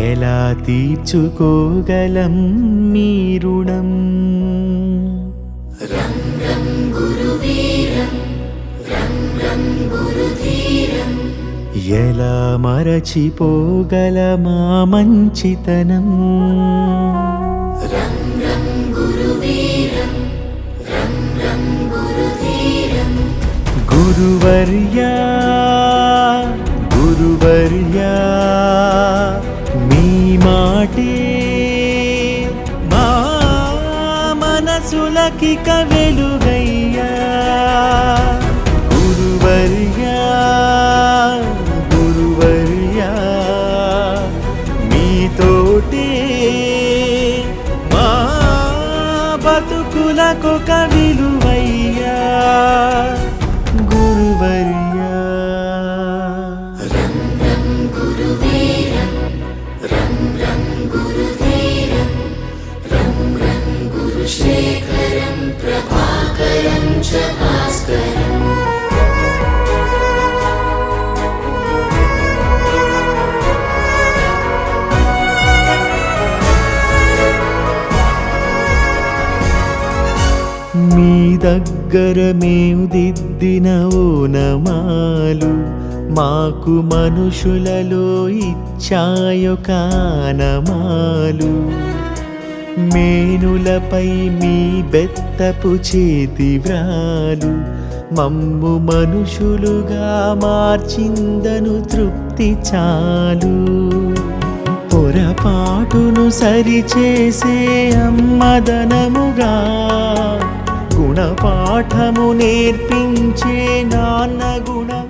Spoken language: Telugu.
ఎలా తీర్చుకోగలం మీ రుణం? రం రం గురువీరం రం రం గురుధీరం. ఎలా మరచిపోగలమా మంచితనం? రం రం గురువీరం రం రం గురుధీరం. గురువర్యా గురువర్యా మీ మాటే మా మనసులకిక వెలుగయ్యా. గురువర్యా గురువర్యా మీతోటే మా బతుకులకొక విలువయ్యా. గురువర్యా రం రం గురువీరం రం రం గురుధీరం. రం రం గురుశేఖరం ప్రభాకరం చ భాస్కరం. మీ దగ్గర మేము దిద్దిన ఓనమాలు మాకు మనుషులలో ఇచ్చాయొక ఆనమాలు. మేనులపై మీ బెత్తపు చేతి వ్రాలు మమ్ము మనుషులుగా మార్చిందను తృప్తి చాలు. పొరపాటును సరిచేసే అమ్మదనముగా గుణపాఠము నేర్పించే నాన్న గుణం